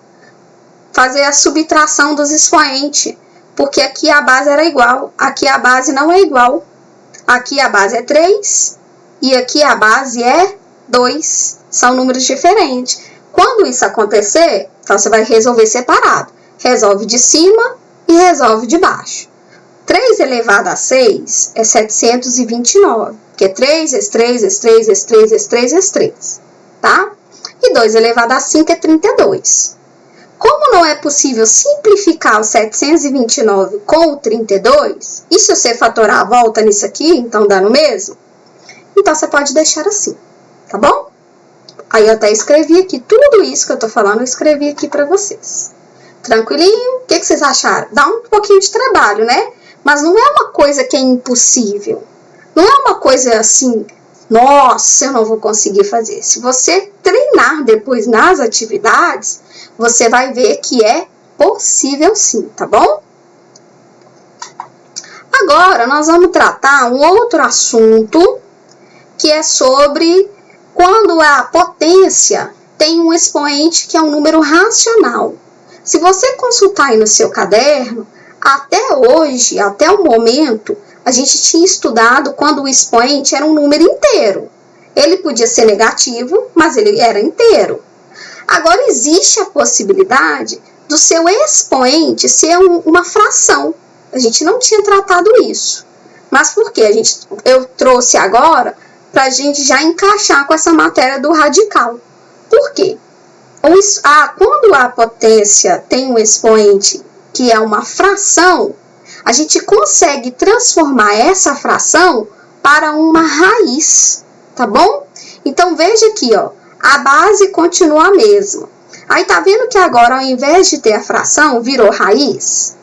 Fazer a subtração dos expoentes. Porque aqui a base era igual. Aqui a base não é igual. Aqui a base é 3. E aqui a base é 2. São números diferentes. Quando isso acontecer, então você vai resolver separado. Resolve de cima e resolve de baixo. 3 elevado a 6 é 729. Porque 3 vezes 3 vezes 3 vezes 3 vezes 3 vezes 3. Tá? E 2 elevado a 5 é 32. Como não é possível simplificar o 729 com o 32, e se você fatorar a volta nisso aqui, então dá no mesmo, então você pode deixar assim, tá bom? Aí eu até escrevi aqui, tudo isso que eu tô falando, eu escrevi aqui pra vocês. Tranquilinho? O que vocês acharam? Dá um pouquinho de trabalho, né? Mas não é uma coisa que é impossível. Não é uma coisa assim, nossa, eu não vou conseguir fazer. Se você treinar depois nas atividades, você vai ver que é possível sim, tá bom? Agora, nós vamos tratar um outro assunto, que é sobre quando a potência tem um expoente que é um número racional. Se você consultar aí no seu caderno, até hoje, até o momento, a gente tinha estudado quando o expoente era um número inteiro. Ele podia ser negativo, mas ele era inteiro. Agora, existe a possibilidade do seu expoente ser uma fração. A gente não tinha tratado isso. Mas por quê? Eu trouxe agora para a gente já encaixar com essa matéria do radical. Por quê? Quando a potência tem um expoente que é uma fração, a gente consegue transformar essa fração para uma raiz, tá bom? Então, veja aqui, ó. A base continua a mesma. Aí, tá vendo que agora, ao invés de ter a fração, virou raiz?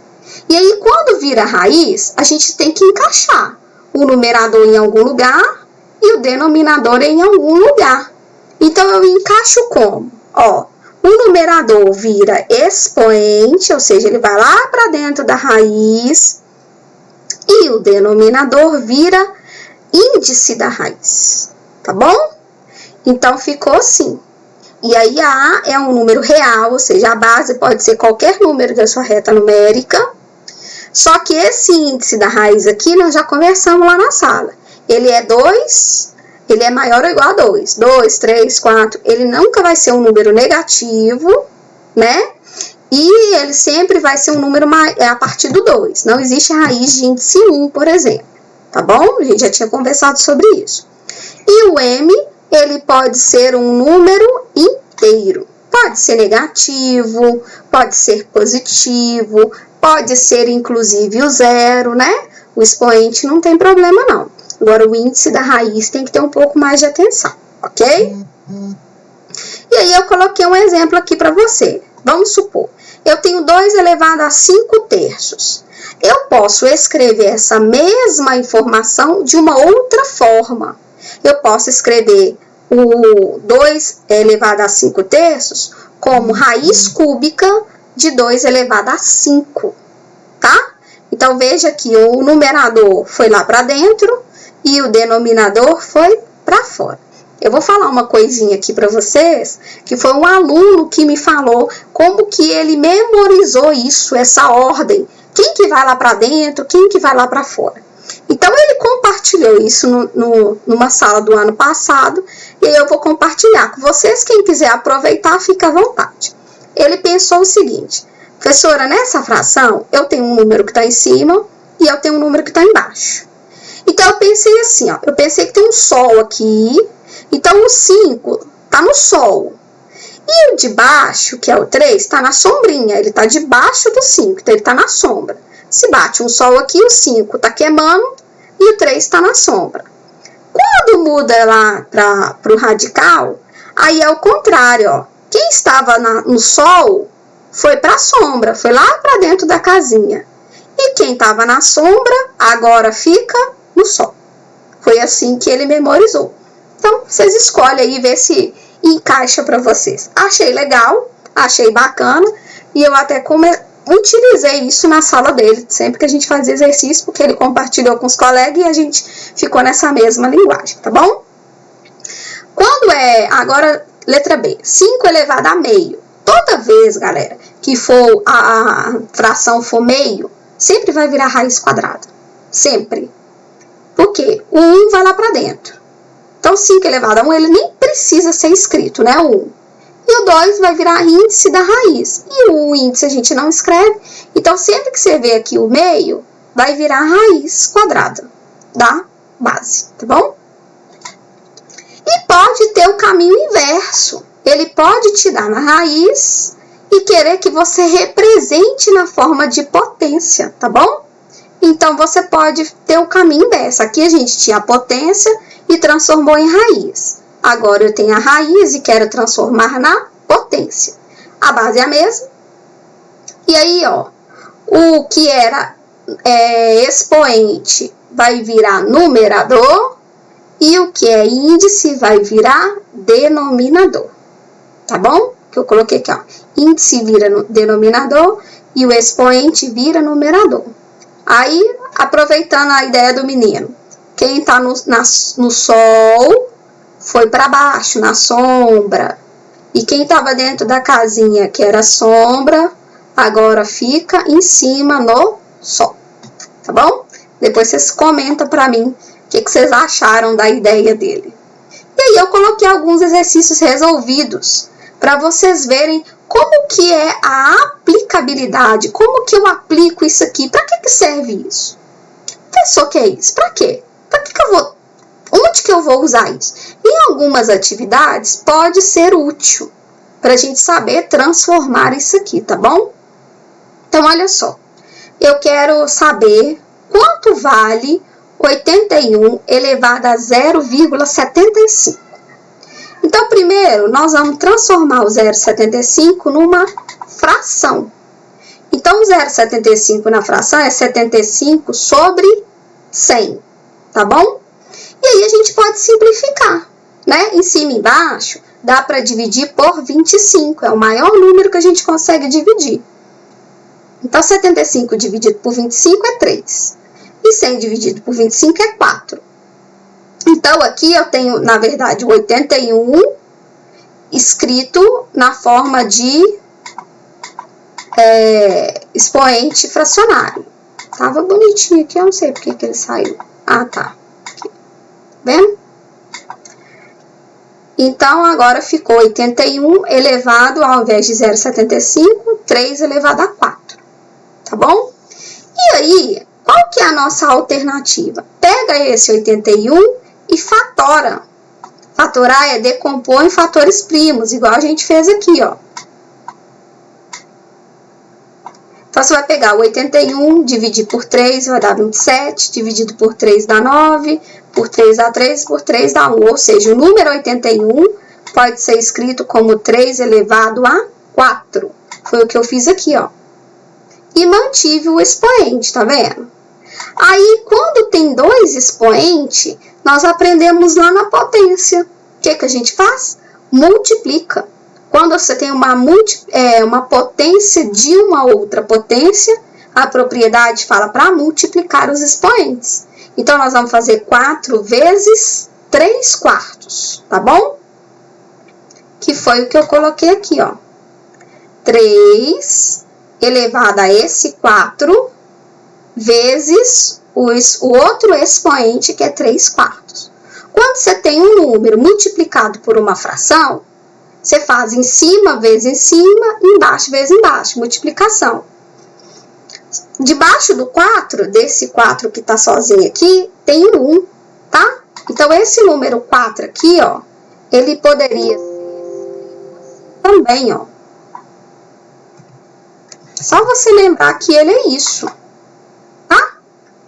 E aí, quando vira raiz, a gente tem que encaixar o numerador em algum lugar e o denominador em algum lugar. Então, eu encaixo como? Ó, o numerador vira expoente, ou seja, ele vai lá para dentro da raiz, e o denominador vira índice da raiz, tá bom? Então, ficou assim. E aí, A é um número real, ou seja, a base pode ser qualquer número da sua reta numérica. Só que esse índice da raiz aqui, nós já conversamos lá na sala. Ele é 2, ele é maior ou igual a 2. 2, 3, 4. Ele nunca vai ser um número negativo, né? E ele sempre vai ser um número a partir do 2. Não existe raiz de índice 1, por exemplo. Tá bom? A gente já tinha conversado sobre isso. E o m, ele pode ser um número inteiro. Pode ser negativo, pode ser positivo, pode ser inclusive o zero, né? O expoente não tem problema não. Agora, o índice da raiz tem que ter um pouco mais de atenção, ok? E aí, eu coloquei um exemplo aqui para você. Vamos supor, eu tenho 2 elevado a 5 terços. Eu posso escrever essa mesma informação de uma outra forma. Eu posso escrever o 2 elevado a 5 terços como raiz cúbica de 2 elevado a 5, tá? Então, veja que o numerador foi lá para dentro e o denominador foi para fora. Eu vou falar uma coisinha aqui para vocês, que foi um aluno que me falou como que ele memorizou isso, essa ordem. Quem que vai lá para dentro, quem que vai lá para fora. Então, ele compartilhou isso numa sala do ano passado, e eu vou compartilhar com vocês. Quem quiser aproveitar, fica à vontade. Ele pensou o seguinte: professora, nessa fração, eu tenho um número que está em cima e eu tenho um número que está embaixo. Então, eu pensei assim, ó, eu pensei que tem um sol aqui, então o 5 está no sol. E o de baixo, que é o 3, está na sombrinha, ele está debaixo do 5, então ele está na sombra. Se bate um sol aqui, o 5 está queimando e o 3 está na sombra. Quando muda lá para o radical, aí é o contrário, ó. Quem estava no sol foi para a sombra, foi lá para dentro da casinha. E quem estava na sombra, agora fica no sol. Foi assim que ele memorizou. Então, vocês escolhem aí, ver se encaixa para vocês. Achei legal, achei bacana, e eu até utilizei isso na sala dele, sempre que a gente fazia exercício, porque ele compartilhou com os colegas e a gente ficou nessa mesma linguagem, tá bom? Quando agora, letra B, 5 elevado a meio. Toda vez, galera, que for a fração for meio, sempre vai virar raiz quadrada. Sempre. Por quê? O 1 vai lá para dentro. Então, 5 elevado a 1, ele nem precisa ser escrito, né? O 1. E o 2 vai virar índice da raiz. E o índice a gente não escreve. Então, sempre que você vê aqui o meio, vai virar raiz quadrada da base, tá bom? E pode ter o caminho inverso. Ele pode te dar na raiz e querer que você represente na forma de potência, tá bom? Então, você pode ter o caminho inverso. Aqui a gente tinha a potência e transformou em raiz. Agora eu tenho a raiz e quero transformar na potência. A base é a mesma. E aí, ó, o que era expoente vai virar numerador e o que é índice vai virar denominador. Tá bom? Que eu coloquei aqui, ó. Índice vira denominador e o expoente vira numerador. Aí, aproveitando a ideia do menino, quem está no sol foi para baixo, na sombra. E quem estava dentro da casinha, que era sombra, agora fica em cima no sol. Tá bom? Depois vocês comentam para mim o que vocês acharam da ideia dele. E aí eu coloquei alguns exercícios resolvidos para vocês verem como que é a aplicabilidade, como que eu aplico isso aqui, para que serve isso? Pensou que é isso? Para quê? Para que eu vou? Onde que eu vou usar isso? Em algumas atividades pode ser útil para a gente saber transformar isso aqui, tá bom? Então, olha só. Eu quero saber quanto vale 81 elevado a 0,75. Então, primeiro, nós vamos transformar o 0,75 numa fração. Então, o 0,75 na fração é 75 sobre 100, tá bom? E aí, a gente pode simplificar, né? Em cima e embaixo, dá para dividir por 25, é o maior número que a gente consegue dividir. Então, 75 dividido por 25 é 3. E 100 dividido por 25 é 4. Então, aqui eu tenho, na verdade, o 81 escrito na forma de expoente fracionário. Tava bonitinho aqui, eu não sei porque que ele saiu. Ah, tá. Aqui. Vendo? Então, agora ficou 81 elevado, ao invés de 0,75, 3 elevado a 4. Tá bom? E aí, qual que é a nossa alternativa? Pega esse 81 e fatora. Fatorar é decompor em fatores primos, igual a gente fez aqui, ó. Então, você vai pegar o 81, dividir por 3, vai dar 27, dividido por 3 dá 9, por 3 dá 3, por 3 dá 1. Ou seja, o número 81 pode ser escrito como 3 elevado a 4. Foi o que eu fiz aqui, ó. E mantive o expoente, tá vendo? Aí, quando tem dois expoentes, nós aprendemos lá na potência. O que a gente faz? Multiplica. Quando você tem uma potência de uma outra potência, a propriedade fala para multiplicar os expoentes. Então, nós vamos fazer 4 vezes 3 quartos, tá bom? Que foi o que eu coloquei aqui, ó. 3 elevado a esse 4 vezes o outro expoente, que é 3 quartos. Quando você tem um número multiplicado por uma fração, você faz em cima vezes em cima, embaixo vezes embaixo, multiplicação. Debaixo do 4, desse 4 que está sozinho aqui, tem um 1, tá? Então, esse número 4 aqui, ó, ele poderia ser também, ó. Só você lembrar que ele é isso, tá?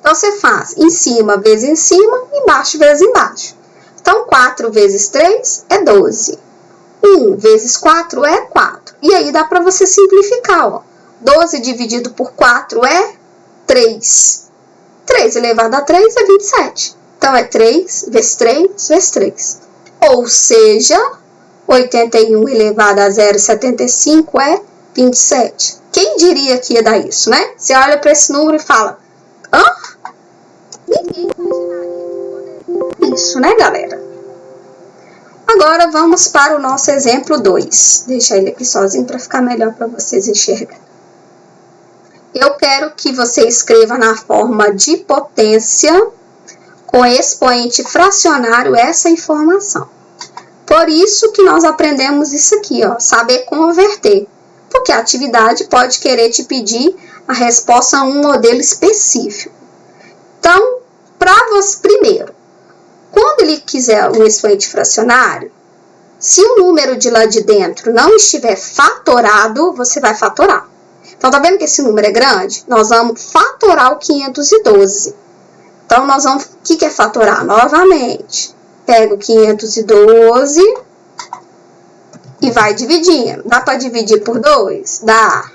Então, você faz em cima vezes em cima, embaixo vezes embaixo. Então, 4 vezes 3 é 12. 1 vezes 4 é 4. E aí, dá para você simplificar, ó. 12 dividido por 4 é 3. 3 elevado a 3 é 27. Então, é 3 vezes 3 vezes 3. Ou seja, 81 elevado a 0,75 é 27. Quem diria que ia dar isso, né? Você olha para esse número e fala, hã? Ninguém imaginaria que poderia isso, né, galera? Agora, vamos para o nosso exemplo 2. Deixa ele aqui sozinho para ficar melhor para vocês enxergarem. Eu quero que você escreva na forma de potência, com expoente fracionário, essa informação. Por isso que nós aprendemos isso aqui, ó, saber converter. Porque a atividade pode querer te pedir a resposta a um modelo específico. Então, para você, primeiro, quando ele quiser um expoente fracionário, se o número de lá de dentro não estiver fatorado, você vai fatorar. Então, tá vendo que esse número é grande? Nós vamos fatorar o 512. Então, nós vamos... O que é fatorar? Novamente, pega o 512 e vai dividindo. Dá para dividir por 2? Dá.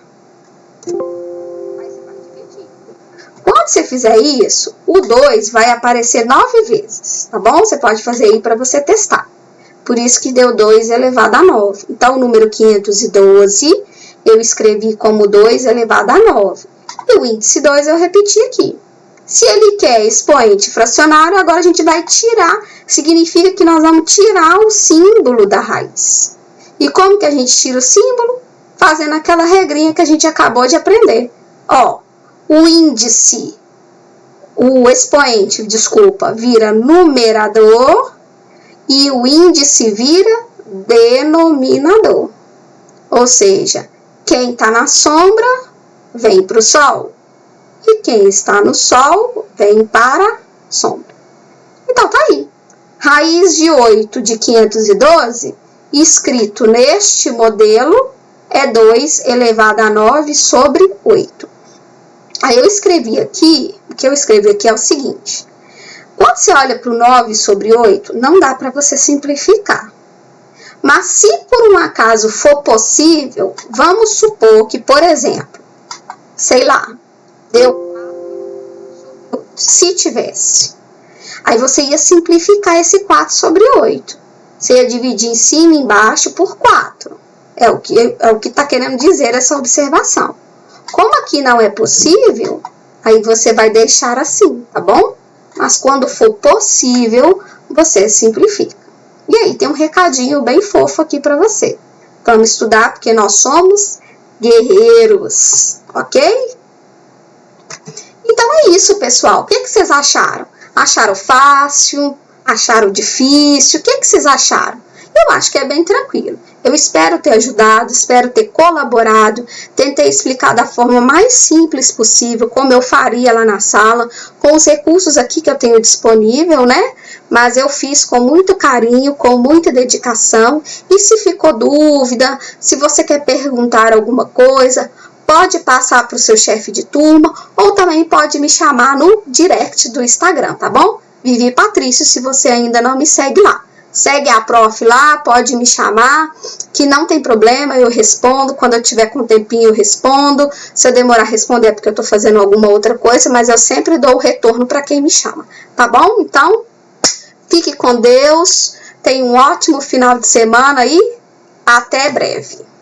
Quando você fizer isso, o 2 vai aparecer 9 vezes, tá bom? Você pode fazer aí para você testar. Por isso que deu 2 elevado a 9. Então, o número 512, eu escrevi como 2 elevado a 9. E o índice 2 eu repeti aqui. Se ele quer expoente fracionário, agora a gente vai tirar. Significa que nós vamos tirar o símbolo da raiz. E como que a gente tira o símbolo? Fazendo aquela regrinha que a gente acabou de aprender. Ó, o índice, o expoente, desculpa, vira numerador e o índice vira denominador. Ou seja, quem está na sombra vem para o sol e quem está no sol vem para a sombra. Então, tá aí. Raiz de 8 de 512, escrito neste modelo, é 2 elevado a 9 sobre 8. Aí eu escrevi aqui, o que eu escrevi aqui é o seguinte. Quando você olha para o 9 sobre 8, não dá para você simplificar. Mas se por um acaso for possível, vamos supor que, por exemplo, sei lá, deu 4, se tivesse. Aí você ia simplificar esse 4 sobre 8. Você ia dividir em cima e embaixo por 4. É o que está querendo dizer essa observação. Como aqui não é possível, aí você vai deixar assim, tá bom? Mas quando for possível, você simplifica. E aí tem um recadinho bem fofo aqui para você. Vamos estudar porque nós somos guerreiros, ok? Então é isso, pessoal. O que vocês acharam? Acharam fácil? Acharam difícil? O que vocês acharam? Eu acho que é bem tranquilo. Eu espero ter ajudado, espero ter colaborado, tentei explicar da forma mais simples possível, como eu faria lá na sala, com os recursos aqui que eu tenho disponível, né? Mas eu fiz com muito carinho, com muita dedicação. E se ficou dúvida, se você quer perguntar alguma coisa, pode passar para o seu chefe de turma ou também pode me chamar no direct do Instagram, tá bom? Vivi Patrício, se você ainda não me segue lá. Segue a prof lá, pode me chamar, que não tem problema, eu respondo. Quando eu tiver com um tempinho, eu respondo. Se eu demorar a responder é porque eu estou fazendo alguma outra coisa, mas eu sempre dou o retorno para quem me chama, tá bom? Então, fique com Deus, tenha um ótimo final de semana e até breve.